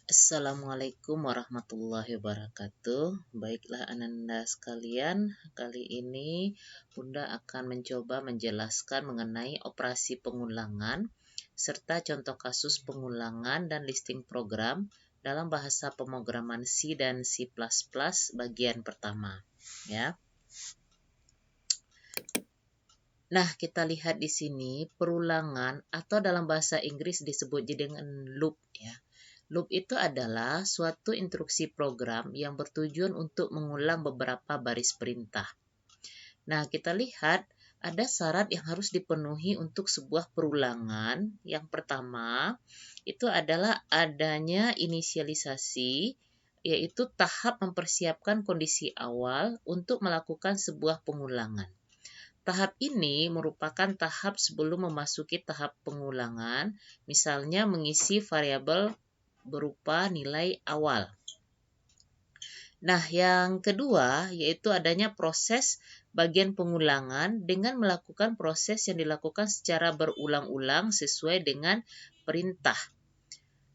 Assalamualaikum warahmatullahi wabarakatuh. Baiklah Ananda sekalian, kali ini Bunda akan mencoba menjelaskan mengenai operasi pengulangan serta contoh kasus pengulangan dan listing program dalam bahasa pemrograman C dan C++ bagian pertama, ya. Nah, kita lihat di sini perulangan atau dalam bahasa Inggris disebut dengan loop, ya. Loop itu adalah suatu instruksi program yang bertujuan untuk mengulang beberapa baris perintah. Nah, kita lihat ada syarat yang harus dipenuhi untuk sebuah perulangan. Yang pertama, itu adalah adanya inisialisasi, yaitu tahap mempersiapkan kondisi awal untuk melakukan sebuah pengulangan. Tahap ini merupakan tahap sebelum memasuki tahap pengulangan, misalnya mengisi variabel berupa nilai awal. Nah, yang kedua yaitu adanya proses bagian pengulangan dengan melakukan proses yang dilakukan secara berulang-ulang sesuai dengan perintah.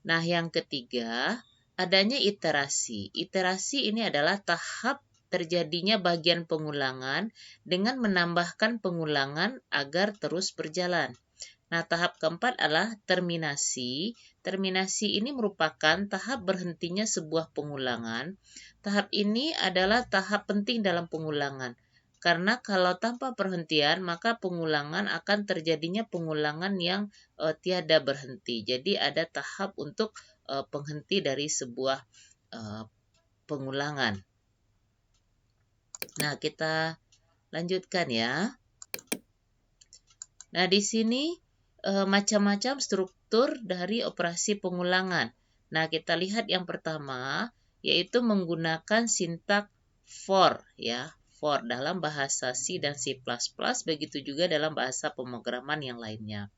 Nah, yang ketiga adanya iterasi. Iterasi ini adalah tahap terjadinya bagian pengulangan dengan menambahkan pengulangan agar terus berjalan. Nah, tahap keempat adalah terminasi. Terminasi ini merupakan tahap berhentinya sebuah pengulangan. Tahap ini adalah tahap penting dalam pengulangan. Karena kalau tanpa perhentian, maka pengulangan akan terjadinya pengulangan yang tiada berhenti. Jadi ada tahap untuk penghenti dari sebuah pengulangan. Nah, kita lanjutkan ya. Nah, di sini macam-macam struktur dari operasi pengulangan. Nah, kita lihat yang pertama, yaitu menggunakan sintak for, ya. For dalam bahasa C dan C++, begitu juga dalam bahasa pemrograman yang lainnya.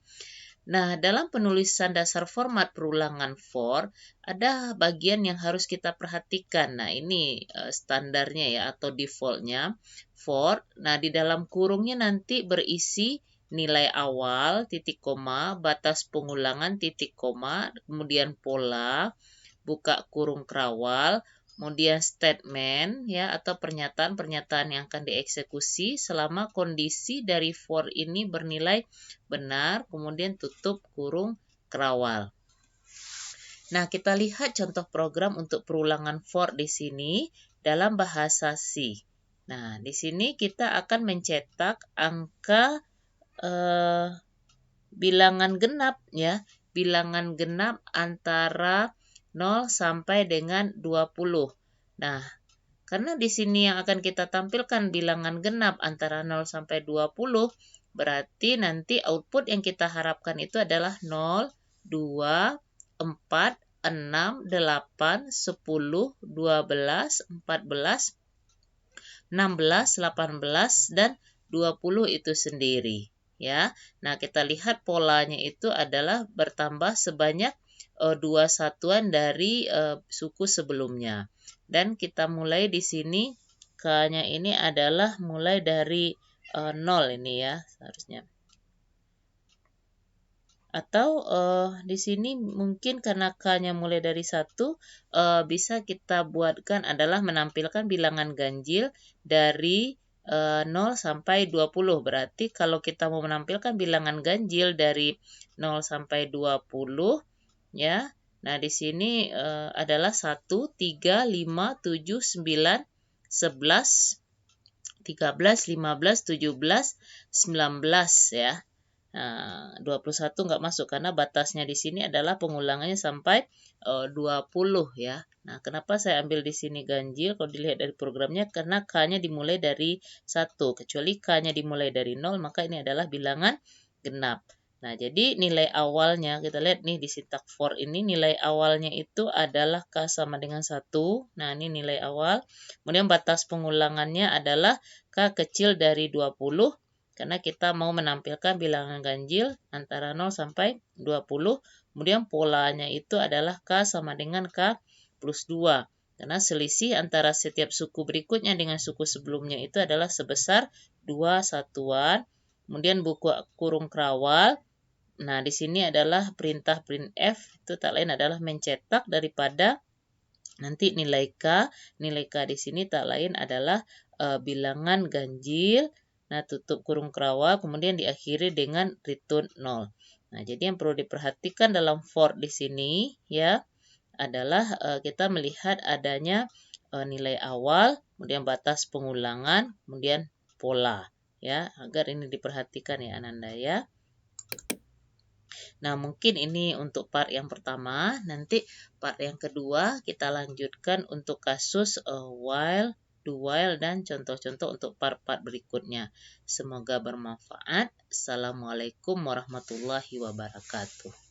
Nah, dalam penulisan dasar format perulangan for, ada bagian yang harus kita perhatikan. Nah, ini standarnya ya, atau defaultnya for. Nah, di dalam kurungnya nanti berisi nilai awal, titik koma, batas pengulangan, titik koma, kemudian pola, buka kurung kerawal, kemudian statement ya atau pernyataan-pernyataan yang akan dieksekusi selama kondisi dari for ini bernilai benar, kemudian tutup kurung kerawal. Nah, kita lihat contoh program untuk perulangan for di sini dalam bahasa C. Nah, di sini kita akan mencetak angka bilangan genap ya, bilangan genap antara 0 sampai dengan 20. Nah, karena di sini yang akan kita tampilkan bilangan genap antara 0 sampai 20, berarti nanti output yang kita harapkan itu adalah 0, 2, 4, 6, 8, 10, 12, 14, 16, 18, dan 20 itu sendiri. Ya, nah kita lihat polanya itu adalah bertambah sebanyak 2 satuan dari suku sebelumnya. Dan kita mulai di sini K-nya ini adalah mulai dari 0 ini ya seharusnya. Atau di sini mungkin karena K-nya mulai dari 1, bisa kita buatkan adalah menampilkan bilangan ganjil dari 0 sampai 20. Berarti kalau kita mau menampilkan bilangan ganjil dari 0 sampai 20, ya. Nah, di sini adalah 1, 3, 5, 7, 9, 11, 13, 15, 17, 19 ya. Nah, 21 nggak masuk karena batasnya di sini adalah pengulangannya sampai 20 ya. Nah, kenapa saya ambil di sini ganjil kalau dilihat dari programnya? Karena K-nya dimulai dari 1. Kecuali K-nya dimulai dari 0, maka ini adalah bilangan genap. Nah, jadi nilai awalnya, kita lihat nih di sintak for ini, nilai awalnya itu adalah K sama dengan 1. Nah, ini nilai awal. Kemudian batas pengulangannya adalah K kecil dari 20. Karena kita mau menampilkan bilangan ganjil antara 0 sampai 20. Kemudian polanya itu adalah K sama dengan K plus 2. Karena selisih antara setiap suku berikutnya dengan suku sebelumnya itu adalah sebesar 2 satuan. Kemudian buku kurung kerawal. Nah, di sini adalah perintah printf, itu tak lain adalah mencetak daripada nanti nilai K. Nilai K di sini tak lain adalah bilangan ganjil. Nah, tutup kurung kerawa, kemudian diakhiri dengan return 0. Nah, jadi yang perlu diperhatikan dalam for di sini ya adalah kita melihat adanya nilai awal, kemudian batas pengulangan, kemudian pola ya, agar ini diperhatikan ya Ananda ya. Nah, mungkin ini untuk part yang pertama. Nanti part yang kedua kita lanjutkan untuk kasus while, do while, dan contoh-contoh untuk part-part berikutnya. Semoga bermanfaat. Assalamualaikum warahmatullahi wabarakatuh.